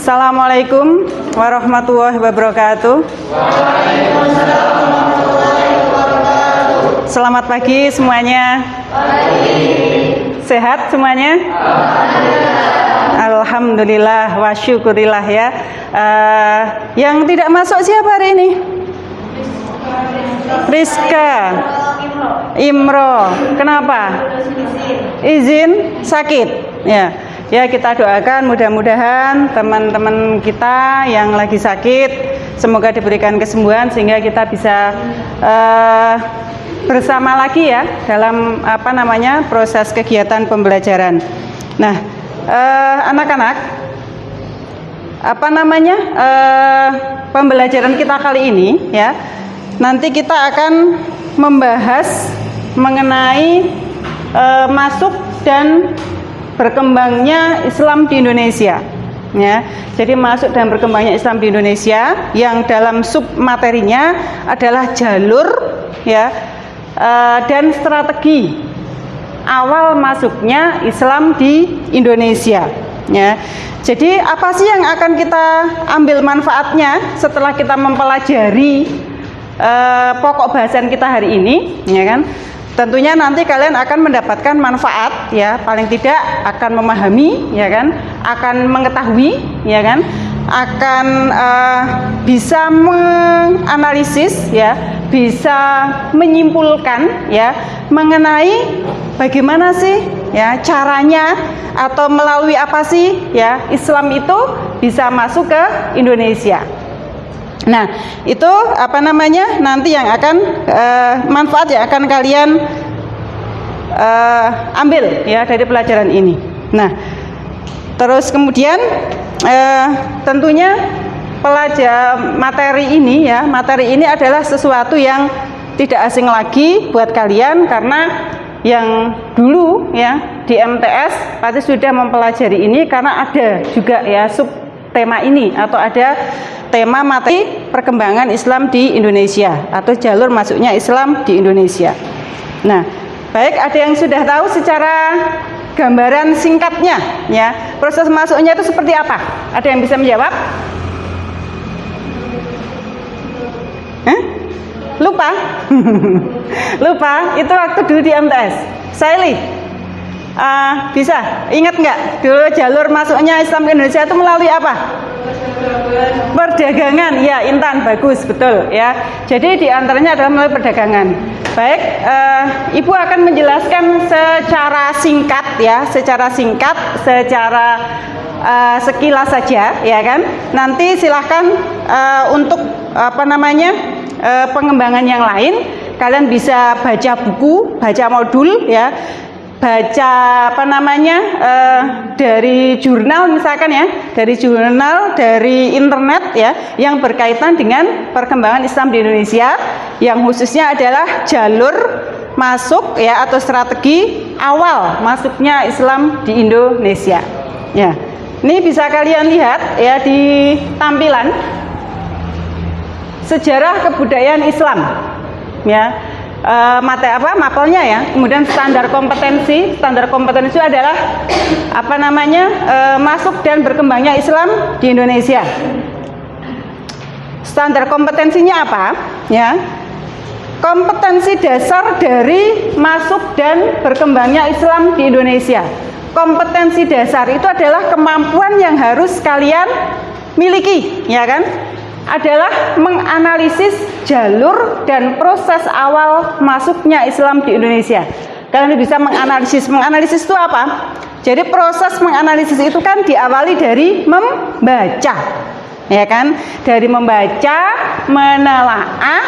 Assalamualaikum warahmatullahi wabarakatuh. Selamat pagi semuanya. Sehat semuanya? Alhamdulillah wa syukurillah ya. Yang tidak masuk siapa hari ini? Rizka, Imro. Kenapa? Izin sakit. Ya kita doakan mudah-mudahan teman-teman kita yang lagi sakit semoga diberikan kesembuhan sehingga kita bisa bersama lagi ya dalam proses kegiatan pembelajaran. Nah, anak-anak, pembelajaran kita kali ini ya, nanti kita akan membahas mengenai masuk dan berkembangnya Islam di Indonesia ya. Jadi masuk dan berkembangnya Islam di Indonesia yang dalam sub materinya adalah jalur ya dan strategi awal masuknya Islam di Indonesia ya. Jadi apa sih yang akan kita ambil manfaatnya setelah kita mempelajari pokok bahasan kita hari ini ya kan? Tentunya nanti kalian akan mendapatkan manfaat ya, paling tidak akan memahami ya kan, akan mengetahui ya kan, akan bisa menganalisis ya, bisa menyimpulkan ya mengenai bagaimana sih ya caranya atau melalui apa sih ya Islam itu bisa masuk ke Indonesia. Nah, itu nanti yang akan manfaat yang akan kalian ambil ya dari pelajaran ini. Nah, terus kemudian tentunya materi ini adalah sesuatu yang tidak asing lagi buat kalian karena yang dulu ya di MTS pasti sudah mempelajari ini karena ada juga ya sub tema ini atau ada tema materi perkembangan Islam di Indonesia atau jalur masuknya Islam di Indonesia. Nah, baik, ada yang sudah tahu secara gambaran singkatnya ya proses masuknya itu seperti apa? Ada yang bisa menjawab? Lupa? Lupa? Itu waktu dulu di MTS. Saili? Bisa? Ingat nggak? Dulu jalur masuknya Islam ke Indonesia itu melalui apa? Perdagangan. Ya, Intan, bagus, betul ya. Jadi diantaranya adalah melalui perdagangan. Baik, Ibu akan menjelaskan secara singkat ya, secara sekilas saja ya kan. Nanti silahkan untuk pengembangan yang lain kalian bisa baca buku, baca modul ya, baca dari jurnal misalkan ya, dari jurnal, dari internet ya yang berkaitan dengan perkembangan Islam di Indonesia yang khususnya adalah jalur masuk ya atau strategi awal masuknya Islam di Indonesia ya. Ini bisa kalian lihat ya di tampilan sejarah kebudayaan Islam ya, mapelnya ya. Kemudian standar kompetensi itu adalah masuk dan berkembangnya Islam di Indonesia. Standar kompetensinya apa ya? Kompetensi dasar dari masuk dan berkembangnya Islam di Indonesia. Kompetensi dasar itu adalah kemampuan yang harus kalian miliki ya kan, adalah menganalisis jalur dan proses awal masuknya Islam di Indonesia. Kalian bisa menganalisis itu apa? Jadi proses menganalisis itu kan diawali dari membaca ya kan, dari membaca, menelaah,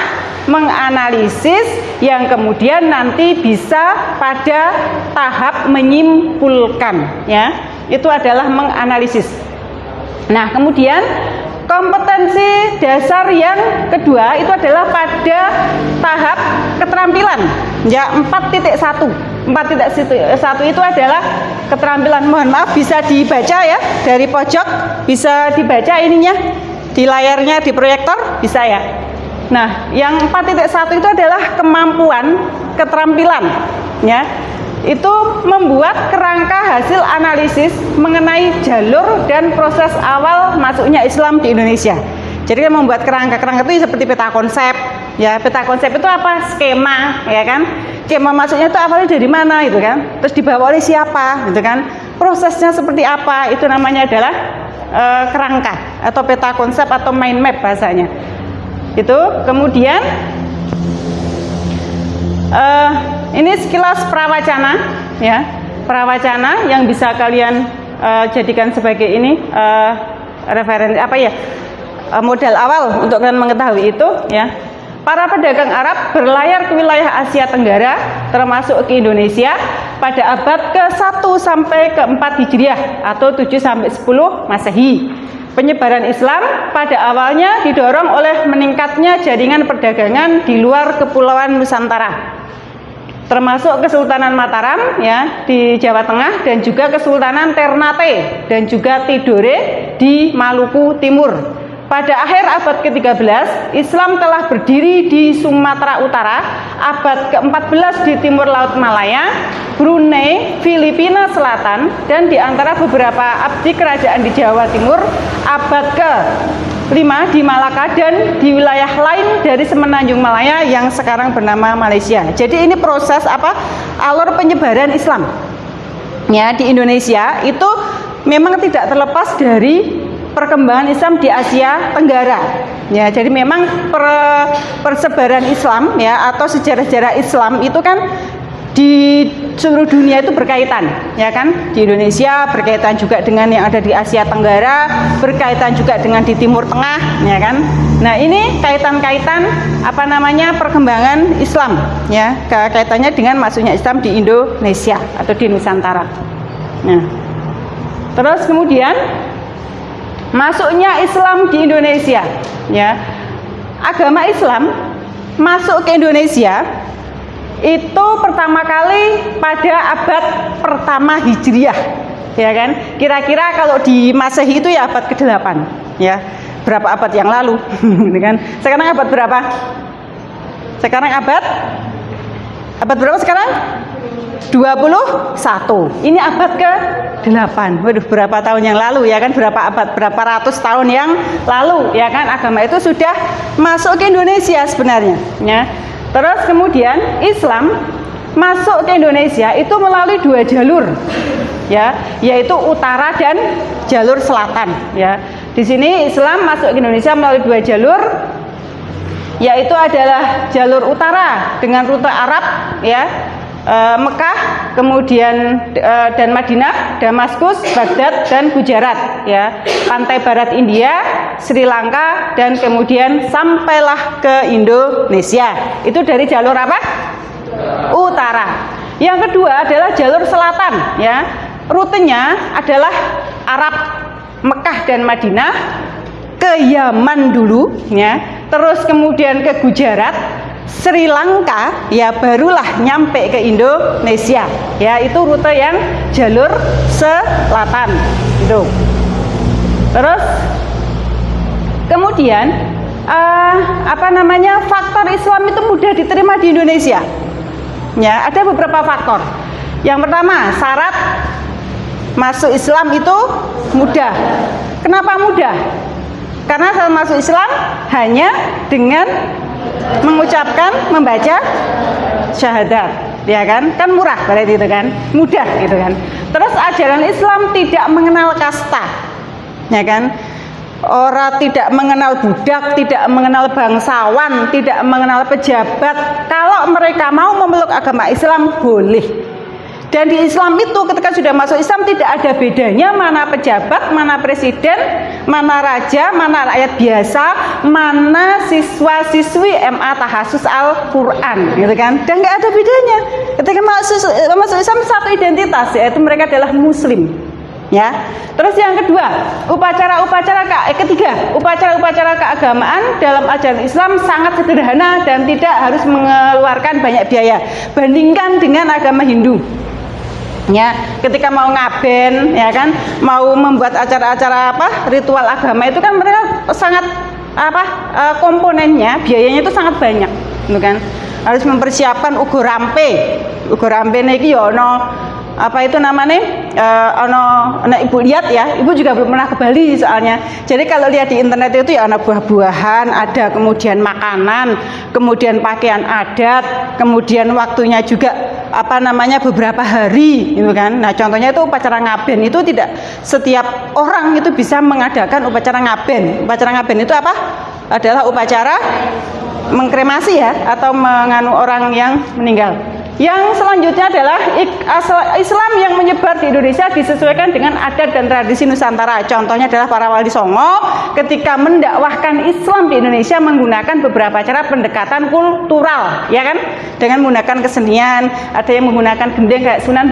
menganalisis yang kemudian nanti bisa pada tahap menyimpulkan ya, itu adalah menganalisis. Nah, kemudian kompetensi dasar yang kedua itu adalah pada tahap keterampilan ya, 4.1. 4.1 itu adalah keterampilan. Mohon maaf, bisa dibaca ya dari pojok, bisa dibaca ininya di layarnya di proyektor, bisa ya. Nah, yang 4.1 itu adalah kemampuan, keterampilan ya. itu membuat kerangka hasil analisis mengenai jalur dan proses awal masuknya Islam di Indonesia. Jadi kan membuat kerangka itu seperti peta konsep, ya. Peta konsep itu apa? Skema, ya kan? Skema masuknya itu awalnya dari mana, gitu kan? Terus dibawa oleh siapa, gitu kan? Prosesnya seperti apa? Itu namanya adalah kerangka atau peta konsep atau mind map bahasanya. Itu kemudian ini sekilas prawacana, ya, prawacana yang bisa kalian jadikan sebagai ini referensi apa ya, modal awal untuk kalian mengetahui itu, ya. Para pedagang Arab berlayar ke wilayah Asia Tenggara termasuk ke Indonesia pada abad ke-1 sampai ke-4 Hijriah atau 7 sampai 10 Masehi. Penyebaran Islam pada awalnya didorong oleh meningkatnya jaringan perdagangan di luar kepulauan Nusantara, termasuk Kesultanan Mataram, ya, di Jawa Tengah, dan juga Kesultanan Ternate dan juga Tidore di Maluku Timur. Pada akhir abad ke-13, Islam telah berdiri di Sumatera Utara, abad ke-14 di Timur Laut Malaya, Brunei, Filipina Selatan, dan di antara beberapa abdi kerajaan di Jawa Timur, abad ke-5 di Malaka dan di wilayah lain dari Semenanjung Malaya yang sekarang bernama Malaysia. Jadi ini proses alur penyebaran Islam, ya, di Indonesia itu memang tidak terlepas dari perkembangan Islam di Asia Tenggara, ya. Jadi memang persebaran Islam, ya, atau sejarah-sejarah Islam itu kan di seluruh dunia itu berkaitan, ya kan? Di Indonesia berkaitan juga dengan yang ada di Asia Tenggara, berkaitan juga dengan di Timur Tengah, ya kan? Nah, ini kaitan-kaitan perkembangan Islam, ya, kaitannya dengan masuknya Islam di Indonesia atau di Nusantara. Nah, terus kemudian masuknya Islam di Indonesia, ya. Agama Islam masuk ke Indonesia itu pertama kali pada abad pertama Hijriah, ya kan? Kira-kira kalau di Masehi itu ya abad ke-8, ya. Berapa abad yang lalu, kan? Sekarang abad berapa? Sekarang abad berapa sekarang? 21. Ini abad ke-8. Waduh, berapa tahun yang lalu, ya kan? Berapa ratus tahun yang lalu, ya kan? Agama itu sudah masuk ke Indonesia sebenarnya, ya. Terus kemudian Islam masuk ke Indonesia itu melalui 2 jalur, ya, yaitu utara dan jalur selatan, ya. Di sini Islam masuk ke Indonesia melalui 2 jalur, yaitu adalah jalur utara dengan rute Arab, ya, Mekah, kemudian dan Madinah, Damaskus, Baghdad, dan Gujarat, ya, pantai barat India, Sri Lanka, dan kemudian sampailah ke Indonesia. Itu dari jalur apa? Utara. Yang kedua adalah jalur selatan, ya. Rutenya adalah Arab, Mekah dan Madinah, ke Yaman dulu, ya. Terus kemudian ke Gujarat, Sri Lanka, ya, barulah nyampe ke Indonesia, ya. Itu rute yang jalur selatan itu. Terus kemudian faktor Islam itu mudah diterima di Indonesia, ya. Ada beberapa faktor. Yang pertama, syarat masuk Islam itu mudah. Kenapa mudah? Karena syarat masuk Islam hanya dengan mengucapkan, membaca syahadat, ya kan? Kan murah berarti itu kan, mudah gitu kan. Terus ajaran Islam tidak mengenal kasta, ya kan? Orang tidak mengenal budak, tidak mengenal bangsawan, tidak mengenal pejabat. Kalau mereka mau memeluk agama Islam boleh. Dan di Islam itu ketika sudah masuk Islam tidak ada bedanya mana pejabat, mana presiden, mana raja, mana rakyat biasa, mana siswa-siswi MA Tahasus Al-Quran, gitu kan? Dan nggak ada bedanya. Ketika masuk Islam satu identitas, yaitu mereka adalah Muslim, ya. Terus yang kedua, ketiga, upacara-upacara keagamaan dalam ajaran Islam sangat sederhana dan tidak harus mengeluarkan banyak biaya. Bandingkan dengan agama Hindu. Ya, ketika mau ngaben, ya kan, mau membuat acara-acara ritual agama itu kan mereka sangat komponennya, biayanya itu sangat banyak, gitu kan. harus mempersiapkan ugo rampe. Ugo rampe niki ya ono apa itu namanya ono ibu lihat ya, ibu juga belum pernah ke Bali soalnya. Jadi kalau lihat di internet itu ya ada buah-buahan, ada kemudian makanan, kemudian pakaian adat, kemudian waktunya juga apa namanya beberapa hari gitu kan. Nah contohnya itu upacara ngaben itu tidak setiap orang itu bisa mengadakan upacara ngaben. Upacara ngaben itu apa? Adalah upacara mengkremasi ya, atau menganu orang yang meninggal. Yang selanjutnya adalah Islam yang menyebar di Indonesia disesuaikan dengan adat dan tradisi Nusantara. Contohnya adalah para wali songo ketika mendakwahkan Islam di Indonesia menggunakan beberapa cara pendekatan kultural, ya kan? Dengan menggunakan kesenian, ada yang menggunakan gendeng kayak Sunan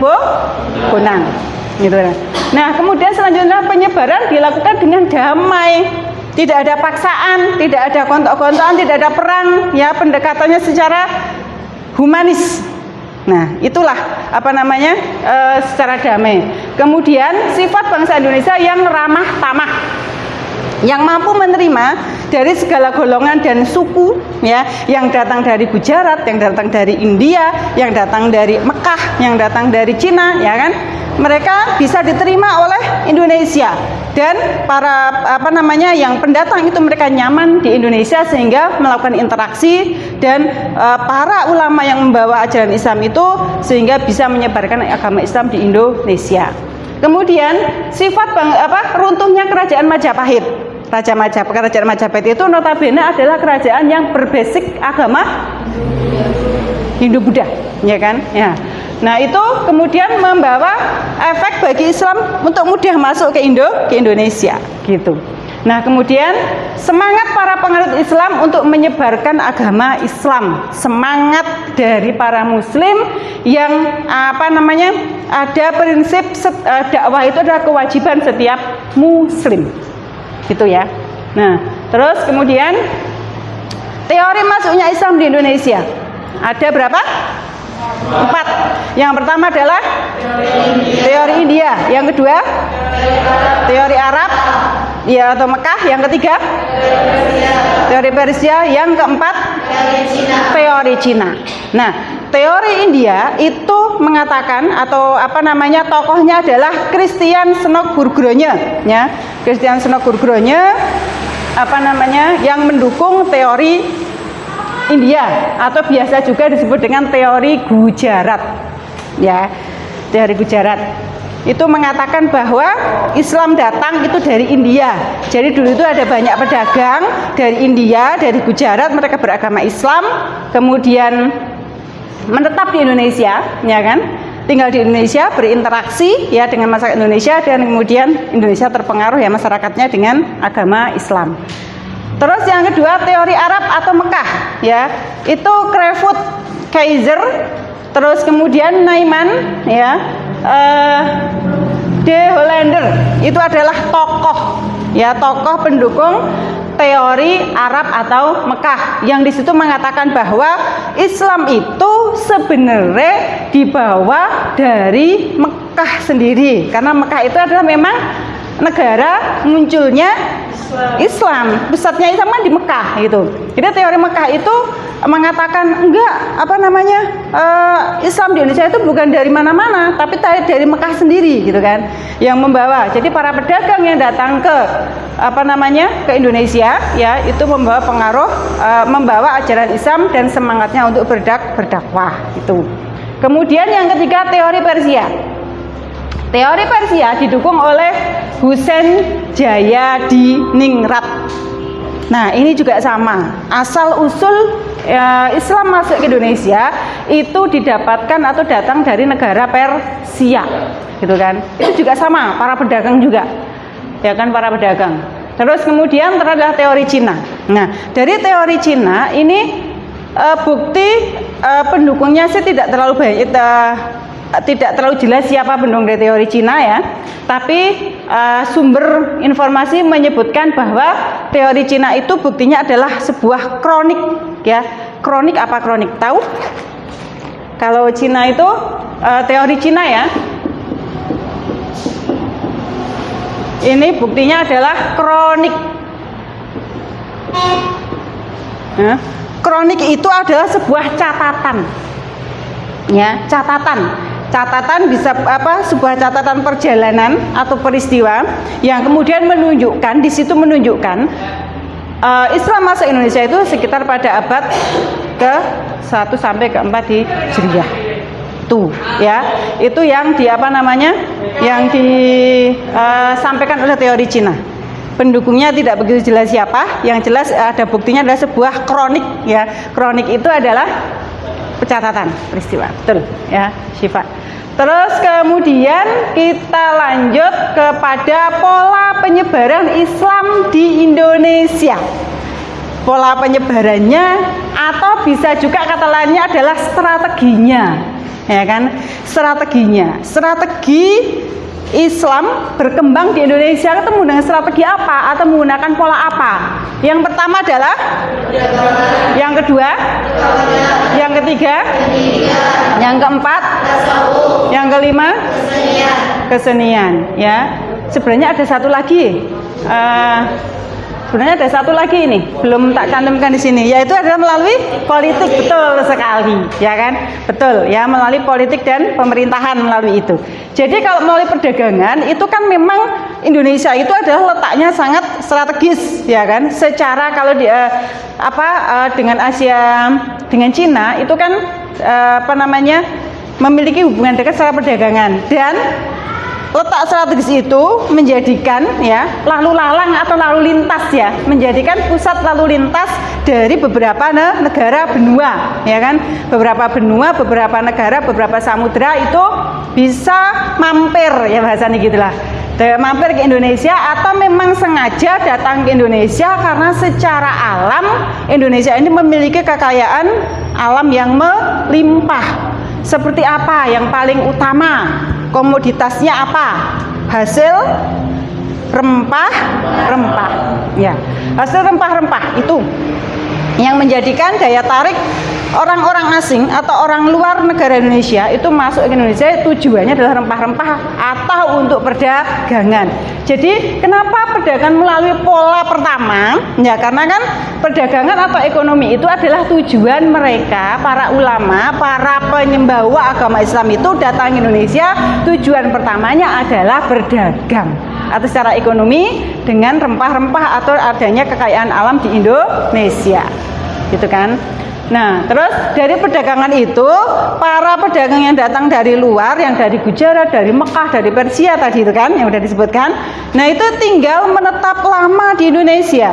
Bonang, gitu. Nah, kemudian selanjutnya penyebaran dilakukan dengan damai. Tidak ada paksaan, tidak ada gontok-gontokan, tidak ada perang, ya, pendekatannya secara humanis. Nah, itulah apa namanya secara damai. Kemudian sifat bangsa Indonesia yang ramah tamah, yang mampu menerima dari segala golongan dan suku, ya, yang datang dari Gujarat, yang datang dari India, yang datang dari Mekah, yang datang dari Cina, ya kan? Mereka bisa diterima oleh Indonesia, dan para apa namanya yang pendatang itu mereka nyaman di Indonesia sehingga melakukan interaksi, dan para ulama yang membawa ajaran Islam itu sehingga bisa menyebarkan agama Islam di Indonesia. Kemudian sifat runtuhnya kerajaan Majapahit. Kerajaan Majapahit itu notabene adalah kerajaan yang berbasis agama Hindu-Buddha, ya kan? Ya. Nah, itu kemudian membawa efek bagi Islam untuk mudah masuk ke Indonesia, gitu. Nah, kemudian semangat para penganut Islam untuk menyebarkan agama Islam, semangat dari para Muslim yang apa namanya ada prinsip dakwah itu adalah kewajiban setiap Muslim, gitu ya. Nah, terus kemudian teori masuknya Islam di Indonesia ada berapa? 4. Yang pertama adalah teori India, yang kedua teori Arab, ya, atau Mekah, yang ketiga teori Persia, yang keempat teori Cina. Nah, teori India itu mengatakan atau apa namanya tokohnya adalah Christian Senok-Burgronya, ya. Christian Senok-Burgronya apa namanya yang mendukung teori India atau biasa juga disebut dengan teori Gujarat, ya. Teori Gujarat itu mengatakan bahwa Islam datang itu dari India. Jadi dulu itu ada banyak pedagang dari India, dari Gujarat, mereka beragama Islam, kemudian menetap di Indonesia, ya kan? Tinggal di Indonesia, berinteraksi ya dengan masyarakat Indonesia, dan kemudian Indonesia terpengaruh ya masyarakatnya dengan agama Islam. Terus yang kedua teori Arab atau Mekah, ya, itu Crefut Kaiser, terus kemudian Naiman, ya, De Hollander, itu adalah tokoh, ya, tokoh pendukung teori Arab atau Mekah, yang di situ mengatakan bahwa Islam itu sebenarnya dibawa dari Mekah sendiri, karena Mekah itu adalah memang negara munculnya Islam, pusatnya Islam kan di Mekah gitu. Jadi teori Mekah itu mengatakan enggak, apa namanya Islam di Indonesia itu bukan dari mana-mana, tapi dari Mekah sendiri gitu kan, yang membawa. Jadi para pedagang yang datang ke apa namanya ke Indonesia, ya, itu membawa pengaruh, membawa ajaran Islam dan semangatnya untuk berdakwah itu. Kemudian yang ketiga teori Persia. Teori Persia didukung oleh Husain Jayadiningrat. Nah, ini juga sama. Asal usul Islam masuk ke Indonesia itu didapatkan atau datang dari negara Persia, gitu kan? Itu juga sama, para pedagang juga, ya kan, para pedagang. Terus kemudian terdapat teori Cina. Nah, dari teori Cina ini bukti pendukungnya sih tidak terlalu banyak. Tidak terlalu jelas siapa pendukung dari teori Cina, ya, tapi sumber informasi menyebutkan bahwa teori Cina itu buktinya adalah sebuah kronik, ya. Kronik apa kronik? Tahu? Kalau Cina itu teori Cina, ya, ini buktinya adalah kronik. kronik itu adalah sebuah catatan. Ya, catatan bisa sebuah catatan perjalanan atau peristiwa yang kemudian menunjukkan, di situ menunjukkan Islam masuk Indonesia itu sekitar pada abad ke-1 sampai ke-4 Hijriah. Tuh, ya. Itu yang yang disampaikan oleh teori Cina. Pendukungnya tidak begitu jelas siapa, yang jelas ada buktinya adalah sebuah kronik, ya. Kronik itu adalah pencatatan peristiwa, betul, ya, Syifa. Terus kemudian kita lanjut kepada pola penyebaran Islam di Indonesia. Pola penyebarannya atau bisa juga kata lainnya adalah strateginya, ya kan? Strategi Islam berkembang di Indonesia ketemu dengan strategi apa atau menggunakan pola apa? Yang pertama adalah, yang kedua, yang ketiga, yang keempat, yang kelima, kesenian. Ya, sebenarnya ada satu lagi. Sebenarnya ada satu lagi ini, belum tak cantumkan di sini, yaitu adalah melalui politik. Betul sekali, ya kan? Betul, ya, melalui politik dan pemerintahan melalui itu. Jadi kalau melalui perdagangan itu kan memang Indonesia itu adalah letaknya sangat strategis, ya kan? Secara kalau dengan Asia, dengan Cina itu kan memiliki hubungan dekat secara perdagangan, dan letak strategis itu menjadikan, ya, lalu lalang atau lalu lintas, ya, menjadikan pusat lalu lintas dari beberapa negara benua, ya kan, beberapa benua, beberapa negara, beberapa samudera itu bisa mampir, ya, bahasanya gitulah, mampir ke Indonesia atau memang sengaja datang ke Indonesia karena secara alam Indonesia ini memiliki kekayaan alam yang melimpah. Seperti apa yang paling utama? Komoditasnya apa? Hasil rempah-rempah. Ya, hasil rempah-rempah itu yang menjadikan daya tarik orang-orang asing atau orang luar negara Indonesia itu masuk ke Indonesia, tujuannya adalah rempah-rempah atau untuk perdagangan. Jadi kenapa perdagangan melalui pola pertama? Ya, karena kan perdagangan atau ekonomi itu adalah tujuan mereka, para ulama, para penyembawa agama Islam itu datang ke Indonesia, tujuan pertamanya adalah berdagang atau secara ekonomi dengan rempah-rempah atau adanya kekayaan alam di Indonesia, gitu kan. Nah, terus dari perdagangan itu, para pedagang yang datang dari luar, yang dari Gujarat, dari Mekah, dari Persia tadi itu kan, yang sudah disebutkan, nah itu tinggal menetap lama di Indonesia.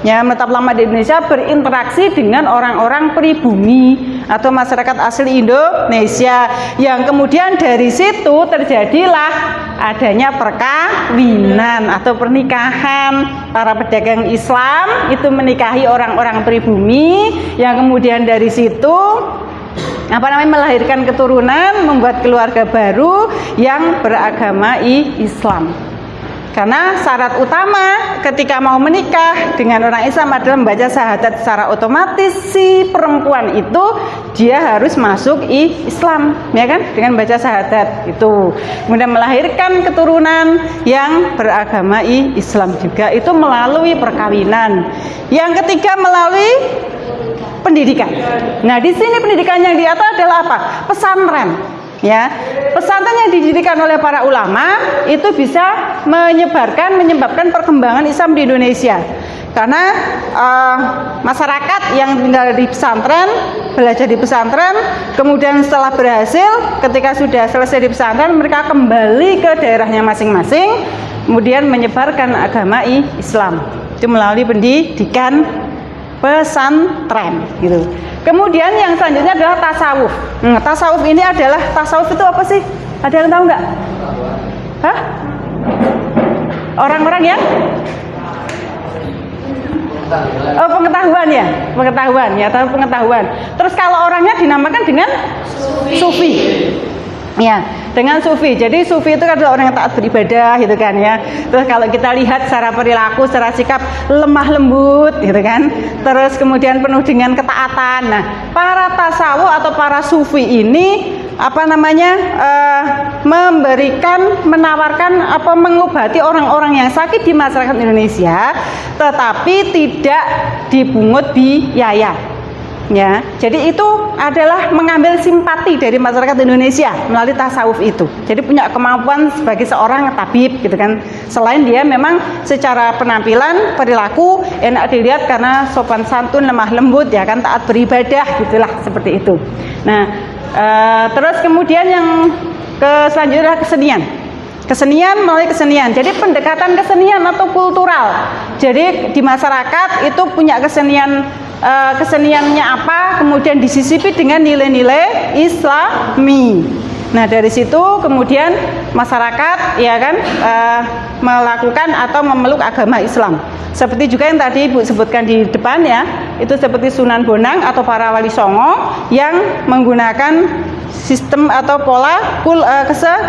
Ya, menetap lama di Indonesia, berinteraksi dengan orang-orang pribumi atau masyarakat asli Indonesia, yang kemudian dari situ terjadilah adanya perkawinan atau pernikahan. Para pedagang Islam itu menikahi orang-orang pribumi, yang kemudian dari situ melahirkan keturunan, membuat keluarga baru yang beragama Islam. Karena syarat utama ketika mau menikah dengan orang Islam adalah membaca syahadat, secara otomatis si perempuan itu dia harus masuk Islam, ya kan, dengan baca syahadat itu. Kemudian melahirkan keturunan yang beragama Islam juga itu melalui perkawinan. Yang ketiga melalui pendidikan. Nah, di sini pendidikan yang di atas adalah apa? Pesantren. Ya, pesantren yang didirikan oleh para ulama itu bisa menyebabkan perkembangan Islam di Indonesia. Karena masyarakat yang tinggal di pesantren, belajar di pesantren, kemudian setelah berhasil, ketika sudah selesai di pesantren, mereka kembali ke daerahnya masing-masing, kemudian menyebarkan agama Islam. Itu melalui pendidikan pesantren, gitu. Kemudian yang selanjutnya adalah tasawuf. Tasawuf ini adalah, tasawuf itu apa sih? Ada yang tahu nggak? Hah? Orang-orang yang pengetahuan ya, tahu pengetahuan. Terus kalau orangnya dinamakan dengan sufi. Ya, dengan sufi. Jadi sufi itu adalah orang yang taat beribadah, gitu kan, ya. Terus kalau kita lihat secara perilaku, secara sikap lemah lembut, gitu kan. Terus kemudian penuh dengan ketaatan. Nah, para tasawuf atau para sufi ini menawarkan mengobati orang-orang yang sakit di masyarakat Indonesia, tetapi tidak dipungut biaya. Ya, jadi itu adalah mengambil simpati dari masyarakat Indonesia melalui tasawuf itu. Jadi punya kemampuan sebagai seorang tabib gitu kan. Selain dia memang secara penampilan, perilaku enak dilihat karena sopan santun, lemah lembut ya kan, taat beribadah gitulah seperti itu. Nah, terus kemudian yang selanjutnya adalah kesenian. Kesenian melalui kesenian. Jadi pendekatan kesenian atau kultural. Jadi di masyarakat itu punya keseniannya apa, kemudian disisipi dengan nilai-nilai Islami. Nah dari situ kemudian masyarakat ya kan melakukan atau memeluk agama Islam. Seperti juga yang tadi Ibu sebutkan di depan ya, itu seperti Sunan Bonang atau para wali songo yang menggunakan sistem atau pola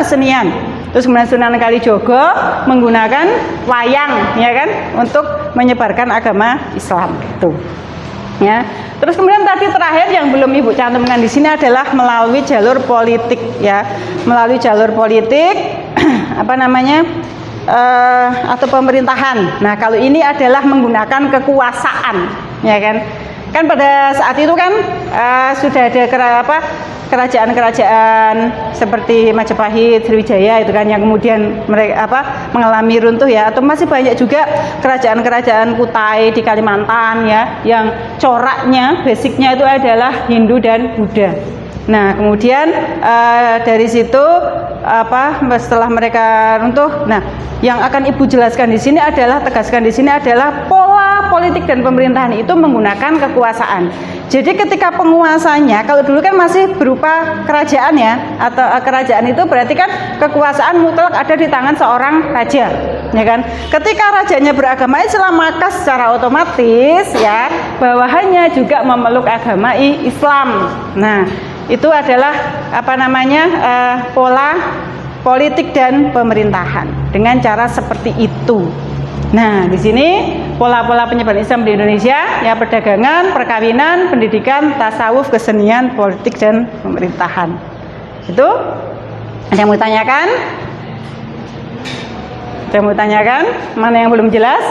kesenian. Terus kemudian Sunan Kalijogo menggunakan wayang ya kan untuk menyebarkan agama Islam itu. Ya. Terus kemudian tadi terakhir yang belum Ibu cantumkan di sini adalah melalui jalur politik ya, melalui jalur politik apa namanya atau pemerintahan. Nah kalau ini adalah menggunakan kekuasaan, ya kan? Kan pada saat itu kan sudah ada kerajaan-kerajaan seperti Majapahit, Sriwijaya itu kan yang kemudian mereka mengalami runtuh ya, atau masih banyak juga kerajaan-kerajaan Kutai di Kalimantan ya yang coraknya basicnya itu adalah Hindu dan Buddha. Nah kemudian dari situ setelah mereka runtuh, nah yang akan Ibu jelaskan di sini adalah tegaskan di sini adalah pola politik dan pemerintahan itu menggunakan kekuasaan. Jadi ketika penguasanya, kalau dulu kan masih berupa kerajaan ya, atau kerajaan itu berarti kan kekuasaan mutlak ada di tangan seorang raja, ya kan? Ketika rajanya beragama Islam maka secara otomatis ya bawahannya juga memeluk agama Islam. Nah itu adalah pola politik dan pemerintahan dengan cara seperti itu. Nah, di sini pola-pola penyebaran Islam di Indonesia ya perdagangan, perkawinan, pendidikan, tasawuf, kesenian, politik dan pemerintahan. Itu ada yang mau tanyakan? Ada yang mau tanyakan? Mana yang belum jelas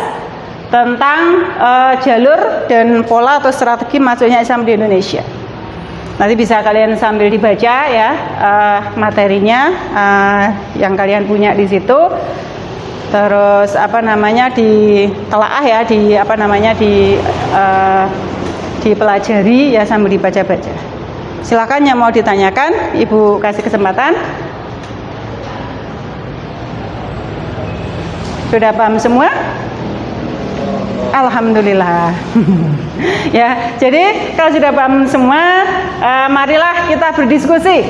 tentang jalur dan pola atau strategi masuknya Islam di Indonesia? Nanti bisa kalian sambil dibaca ya materinya yang kalian punya di situ. Terus ditelaah ya, dipelajari ya sambil dibaca-baca. Silakan yang mau ditanyakan, Ibu kasih kesempatan. Sudah paham semua? Alhamdulillah. Ya, jadi kalau sudah paham semua, marilah kita berdiskusi.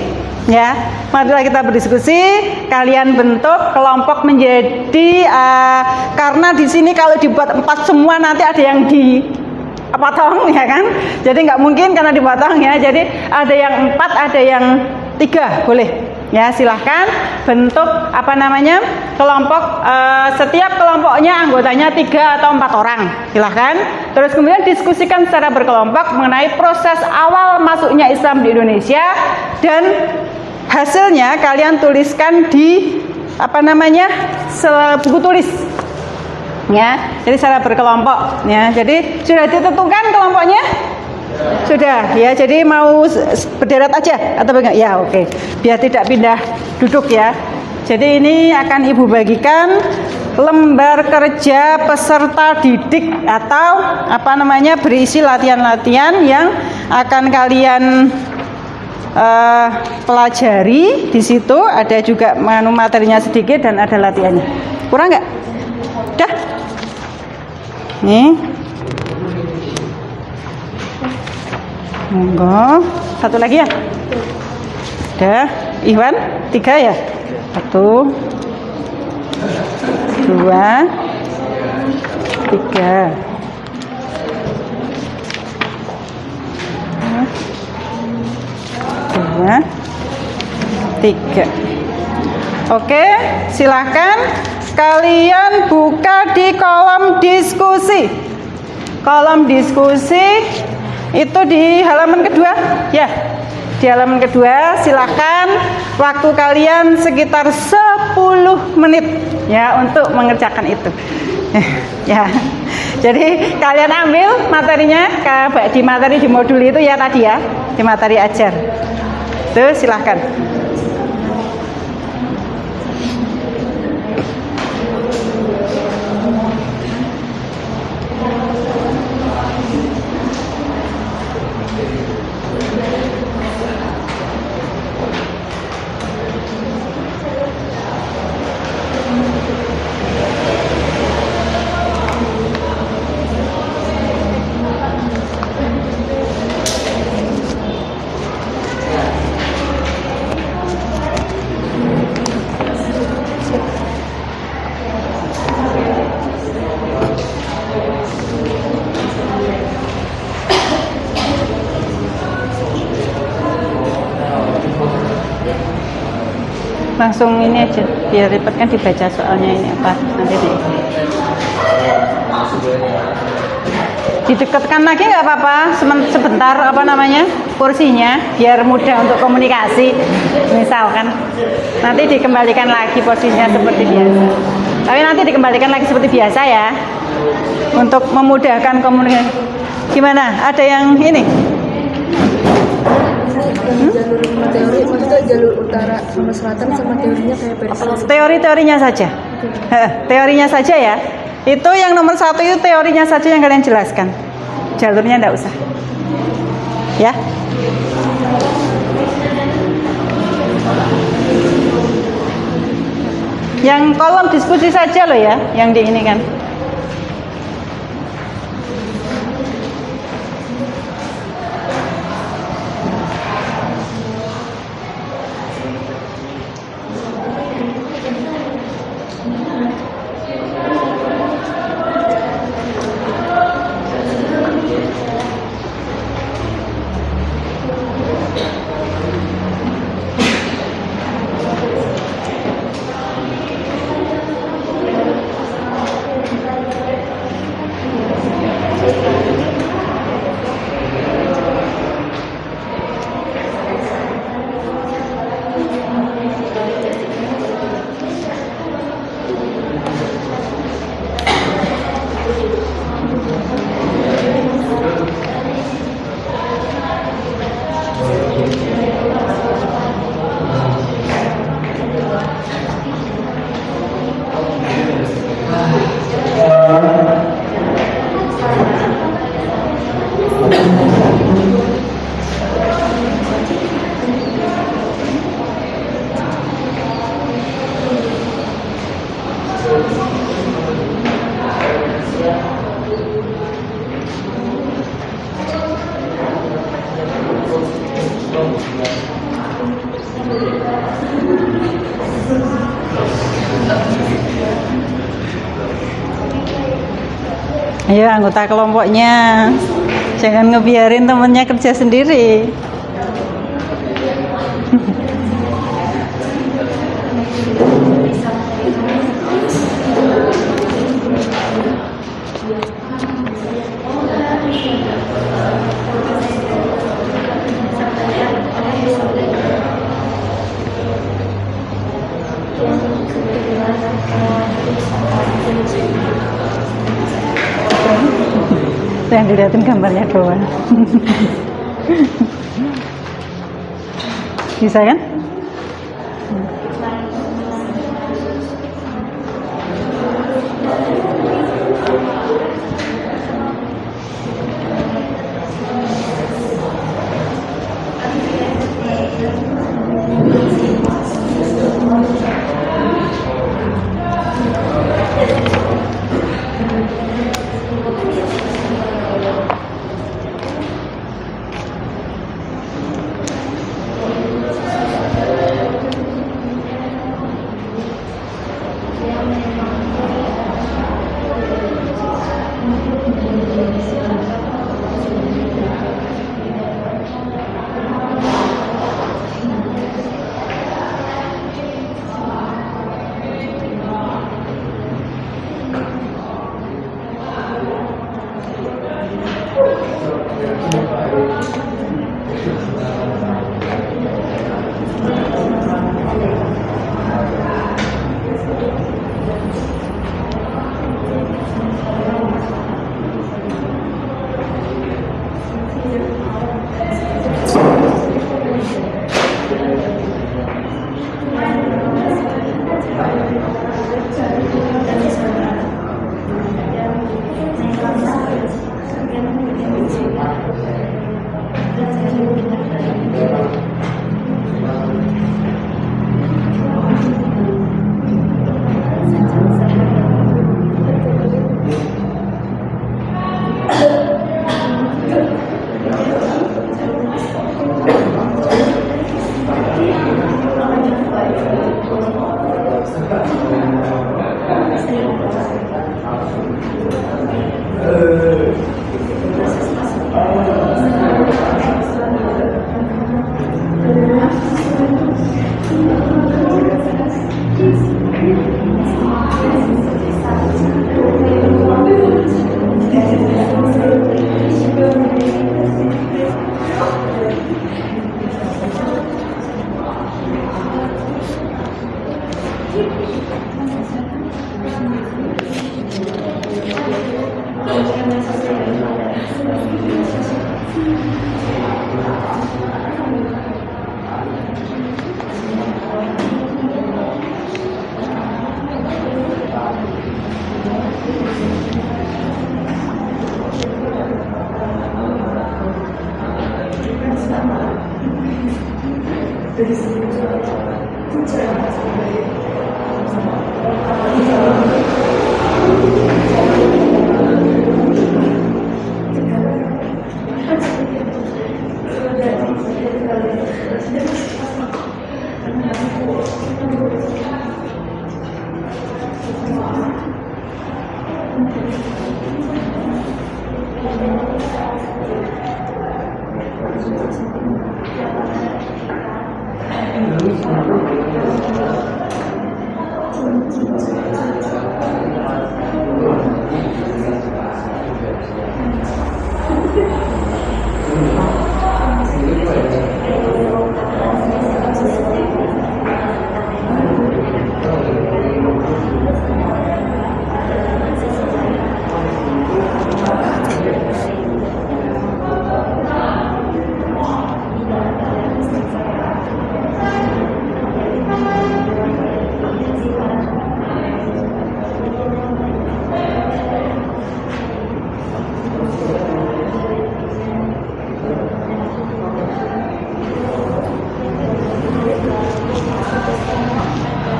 Ya, marilah kita berdiskusi. Kalian bentuk kelompok menjadi karena di sini kalau dibuat 4 semua nanti ada yang dipotong ya kan. Jadi nggak mungkin karena dipotong ya. Jadi ada yang 4, ada yang 3 boleh. Ya silahkan bentuk kelompok setiap kelompoknya anggotanya 3 atau 4 orang silahkan. Terus kemudian diskusikan secara berkelompok mengenai proses awal masuknya Islam di Indonesia dan hasilnya kalian tuliskan di buku tulis ya. Jadi secara berkelompok ya. Jadi sudah ditentukan kelompoknya? Sudah ya, jadi mau berderet aja atau enggak? Ya oke, biar tidak pindah duduk ya. Jadi ini akan Ibu bagikan lembar kerja peserta didik atau berisi latihan-latihan yang akan kalian pelajari. Di situ ada juga materinya sedikit dan ada latihannya. Kurang nggak? Udah? Nih. Monggo, satu lagi ya. Udah, Iwan 3 ya. 1 2 3 2 3. Oke, silahkan kalian buka di kolom diskusi. Kolom diskusi itu di halaman kedua ya, di halaman kedua. Silahkan waktu kalian sekitar 10 menit ya untuk mengerjakan itu ya. Jadi kalian ambil materinya di materi di modul itu ya tadi ya, di materi ajar. Tuh silahkan. Langsung ini aja biar ribet kan dibaca soalnya ini apa nanti didekatkan lagi nggak apa-apa sebentar apa namanya kursinya biar mudah untuk komunikasi misalkan nanti dikembalikan lagi posisinya seperti biasa tapi nanti dikembalikan lagi seperti biasa ya untuk memudahkan komunikasi. Gimana, ada yang ini? Jalur teori maksudnya jalur utara sama selatan sama teorinya kayak versi Teorinya saja. Teorinya saja ya. Itu yang nomor 1 itu teorinya saja yang kalian jelaskan. Jalurnya enggak usah. Ya. Yang kolom diskusi saja loh ya, yang di ini kan. Ayo anggota kelompoknya, jangan ngebiarin temennya kerja sendiri. Yang dilihatin gambarnya doang. Bisa kan?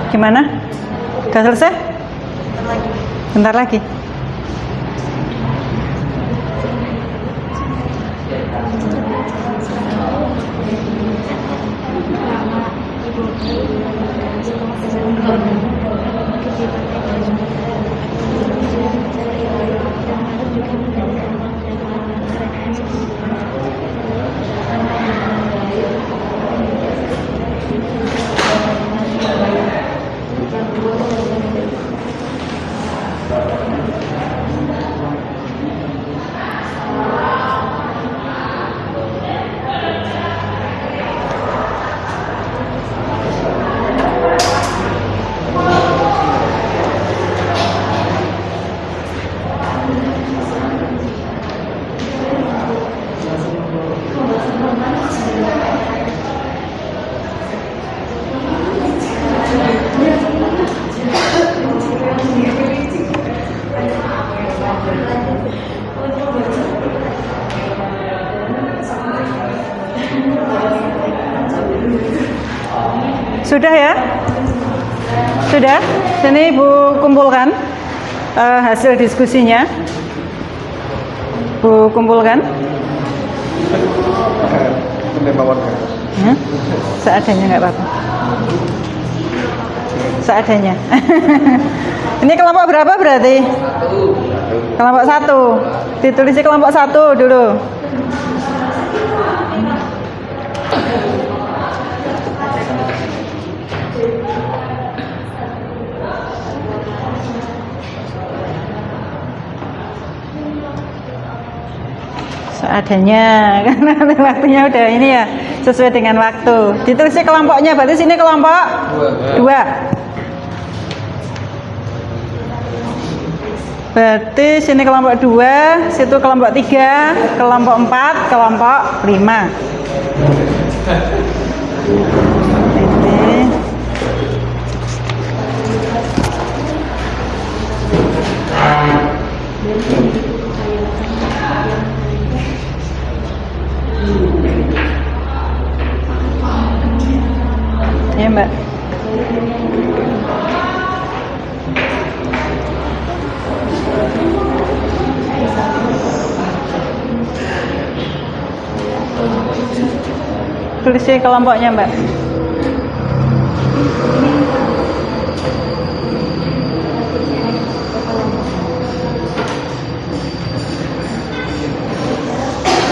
Gimana? Udah selesai? Bentar lagi. Sudah ya? Sudah? Sini Ibu kumpulkan hasil diskusinya. Bu kumpulkan. Seadanya nggak apa-apa. Seadanya. Ini kelompok berapa berarti? Kelompok 1. Ditulisnya kelompok 1 dulu. Seadanya, karena waktunya udah ini ya, sesuai dengan waktu. Ditulisnya kelompoknya, berarti sini kelompok 2. Berarti sini kelompok 2, situ kelompok 3, kelompok 4, kelompok 5. Ya Mbak. Tulisnya kelompoknya Mbak.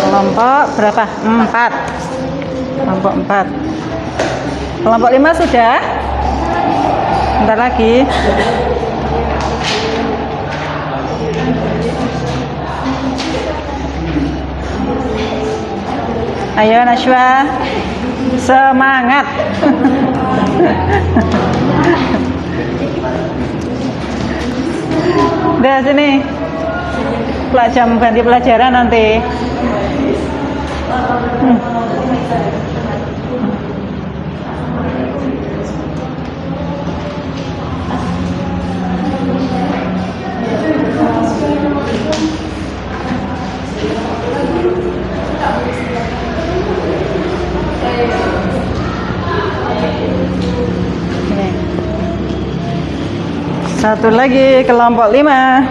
Kelompok berapa? 4. Kelompok 4. Kelompok 5 sudah? Bentar lagi. Ayo Najwa, semangat. sini. Jam ganti pelajaran nanti. Satu lagi kelompok 5.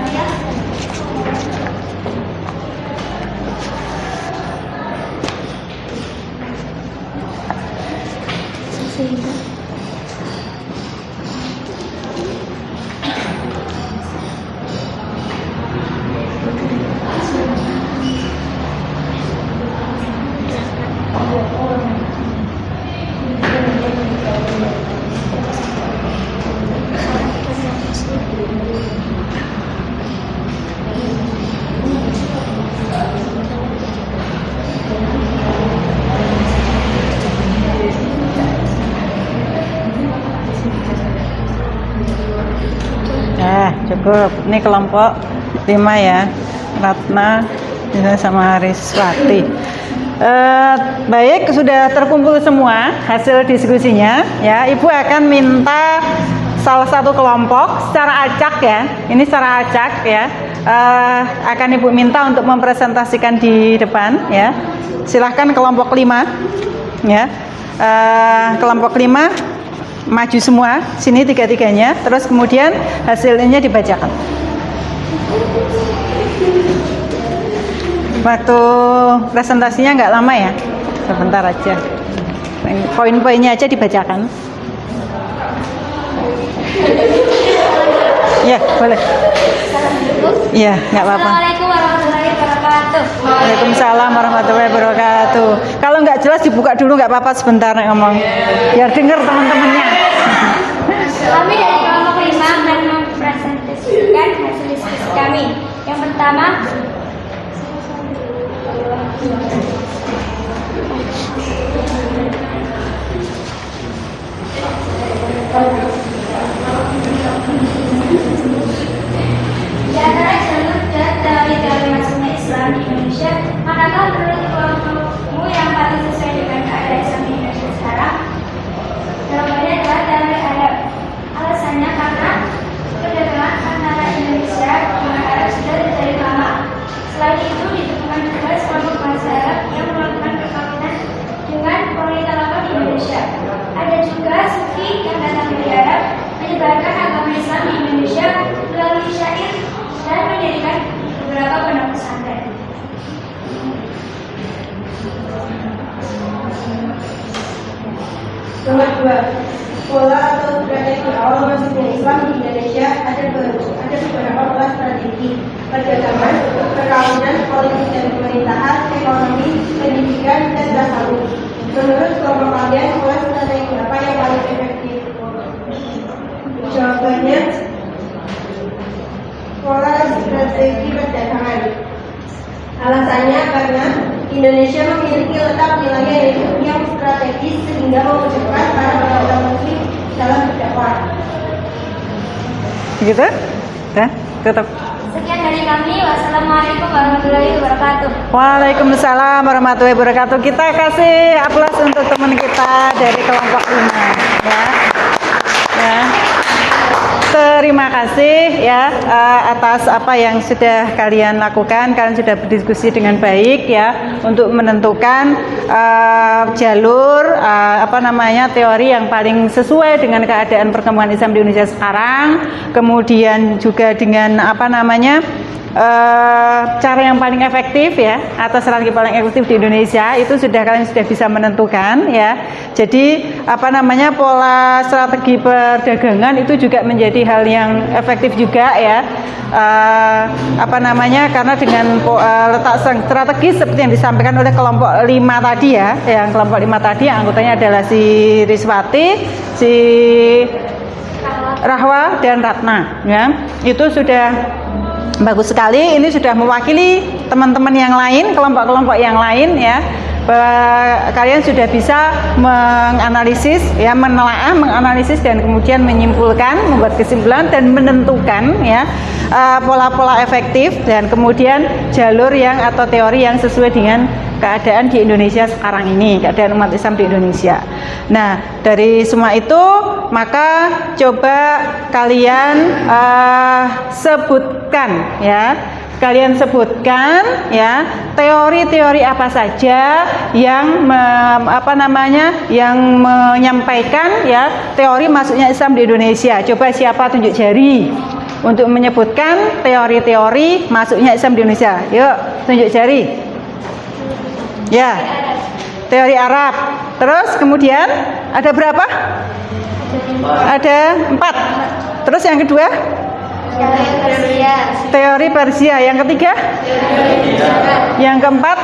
Cukup. Ini kelompok 5 ya, Ratna sama Riswati. Baik, sudah terkumpul semua hasil diskusinya ya. Ibu akan minta salah satu kelompok secara acak ya. Ini secara acak ya. Akan Ibu minta untuk mempresentasikan di depan ya. Silahkan kelompok 5 ya. Kelompok 5 maju semua sini tiga-tiganya, terus kemudian hasilnya dibacakan. Waktu presentasinya nggak lama ya, sebentar aja. Poin-poinnya aja dibacakan. Ya, boleh. Iya, nggak apa-apa. Assalamualaikum warahmatullahi wabarakatuh. Waalaikumsalam warahmatullahi wabarakatuh. Kalau nggak jelas dibuka dulu, nggak apa-apa, sebentar ngomong, biar dengar teman-temannya. Kami dari kelompok 5 akan mempresentasikan hasil diskusi kami. Yang pertama, di antara jalur dan teori-teori masuknya Islam di Indonesia, manakah menurut kelompokmu yang paling sesuai dengan keadaan Islam di Indonesia sekarang? Jawabannya adalah teori Arab. Alasannya karena perdagangan antara Indonesia dengan Arab sudah terjadi lama. Selain itu, ditemukan juga kelompok bangsa Arab yang melakukan perkawinan dengan wanita lokal di Indonesia. Ada juga sufi yang datang dari Arab menyebarkan agama Islam di Indonesia melalui syair dan mendirikan beberapa pondok pesantren. Nomor 2, pola atau strategi awal masuknya Islam di Indonesia ada beberapa pola strategi: perdagangan, perkawinan, politik dan pemerintahan, ekonomi, pendidikan, dan tasawuf. Menurut kelompok kalian, pola strategi apa yang paling efektif? Jawabannya, pola strategi perdagangan. Alasannya karena Indonesia memiliki letak wilayah yang strategis sehingga memudahkan para pedagang muslim dalam berdakwah. Begitu? Ya, tutup. Sekian dari kami. Wassalamualaikum warahmatullahi wabarakatuh. Waalaikumsalam warahmatullahi wabarakatuh. Kita kasih aplaus untuk teman kita dari kelompok 5 ya. Ya. Terima kasih ya atas apa yang sudah kalian lakukan. Kalian sudah berdiskusi dengan baik ya untuk menentukan jalur teori yang paling sesuai dengan keadaan perkembangan Islam di Indonesia sekarang. Kemudian juga dengan cara yang paling efektif ya atau strategi paling efektif di Indonesia itu kalian sudah bisa menentukan ya. Jadi pola strategi perdagangan itu juga menjadi hal yang efektif juga ya. Karena dengan letak strategis seperti yang disampaikan oleh kelompok 5 tadi ya, yang kelompok 5 tadi anggotanya adalah si Riswati, si Rahwa dan Ratna ya. Itu sudah Bagus sekali, ini sudah mewakili teman-teman yang lain, kelompok-kelompok yang lain ya. Kalian sudah bisa menganalisis ya, menelaah, menganalisis dan kemudian menyimpulkan, membuat kesimpulan dan menentukan ya pola-pola efektif dan kemudian jalur yang atau teori yang sesuai dengan keadaan di Indonesia sekarang ini, keadaan umat Islam di Indonesia. Nah, dari semua itu maka coba kalian sebutkan ya. Kalian sebutkan ya teori-teori apa saja yang yang menyampaikan ya teori masuknya Islam di Indonesia. Coba siapa tunjuk jari untuk menyebutkan teori-teori masuknya Islam di Indonesia. Yuk, tunjuk jari. Ya. Teori Arab. Terus kemudian ada berapa? Ada 4. Terus yang kedua? Teori Persia. Yang ketiga? Yang keempat?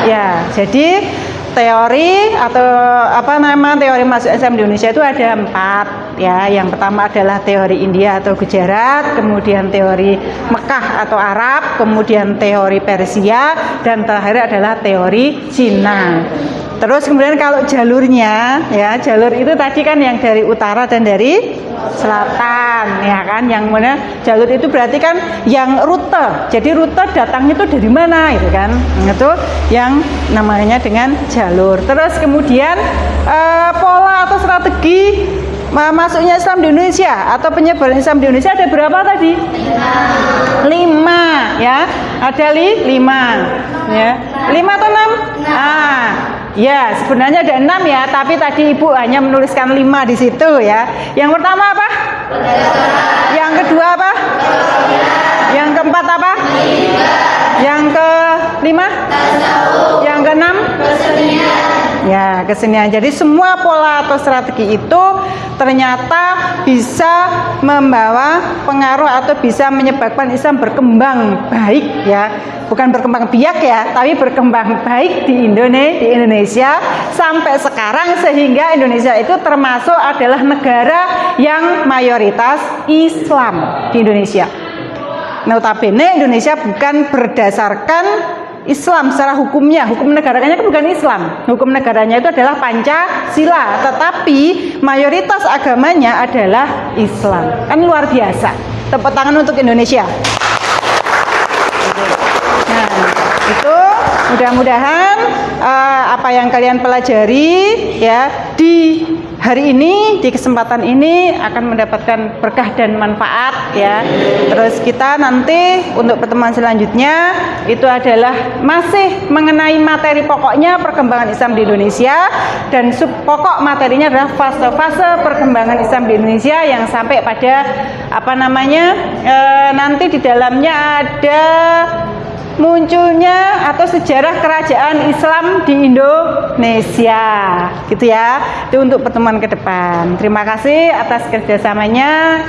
Ya, jadi teori atau teori masuk Islam di Indonesia itu ada 4 ya. Yang pertama adalah teori India atau Gujarat, kemudian teori Mekah atau Arab, kemudian teori Persia, dan terakhir adalah teori Cina. Terus kemudian kalau jalurnya ya, jalur itu tadi kan yang dari utara dan dari selatan ya kan, yang mana jalur itu berarti kan yang rute. Jadi rute datangnya itu dari mana gitu kan. Itu yang namanya dengan jalur. Terus kemudian pola atau strategi masuknya Islam di Indonesia atau penyebaran Islam di Indonesia ada berapa tadi? 5 ya. Ada 5 ya. 5 atau 6? Ya, sebenarnya ada 6 ya, tapi tadi Ibu hanya menuliskan 5 di situ ya. Yang pertama apa? Yang kedua apa? Yang keempat apa? Yang kelima? Yang keenam? Ya, kesenian. Jadi semua pola atau strategi itu ternyata bisa membawa pengaruh atau bisa menyebabkan Islam berkembang baik ya. Bukan berkembang biak ya, tapi berkembang baik di Indonesia sampai sekarang, sehingga Indonesia itu termasuk adalah negara yang mayoritas Islam di Indonesia. Notabene Indonesia bukan berdasarkan Islam secara hukumnya, hukum negaranya kan bukan Islam. Hukum negaranya itu adalah Pancasila, tetapi mayoritas agamanya adalah Islam. Kan luar biasa. Tepuk tangan untuk Indonesia. Nah, itu mudah-mudahan apa yang kalian pelajari ya di hari ini, di kesempatan ini akan mendapatkan berkah dan manfaat ya. Terus kita nanti untuk pertemuan selanjutnya itu adalah masih mengenai materi pokoknya perkembangan Islam di Indonesia, dan sub pokok materinya adalah fase-fase perkembangan Islam di Indonesia yang sampai pada nanti di dalamnya ada munculnya atau sejarah kerajaan Islam di Indonesia, gitu ya. Itu untuk pertemuan ke depan. Terima kasih atas kerjasamanya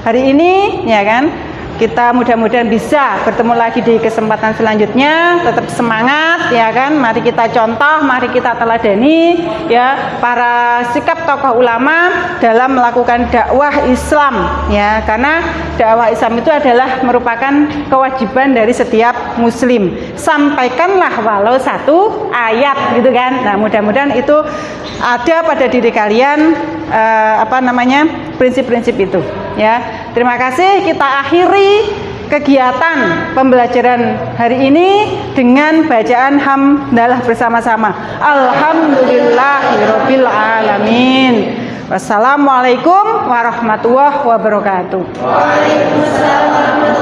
hari ini, ya kan. Kita mudah-mudahan bisa bertemu lagi di kesempatan selanjutnya. Tetap semangat, ya kan. Mari kita contoh, mari kita teladani ya para sikap tokoh ulama dalam melakukan dakwah Islam ya. Karena dakwah Islam itu adalah merupakan kewajiban dari setiap muslim. Sampaikanlah walau satu ayat gitu kan. Nah, mudah-mudahan itu ada pada diri kalian prinsip-prinsip itu ya. Terima kasih. Kita akhiri kegiatan pembelajaran hari ini dengan bacaan hamdalah bersama-sama. Alhamdulillahirabbil alamin. Wassalamualaikum warahmatullahi wabarakatuh. Waalaikumsalam.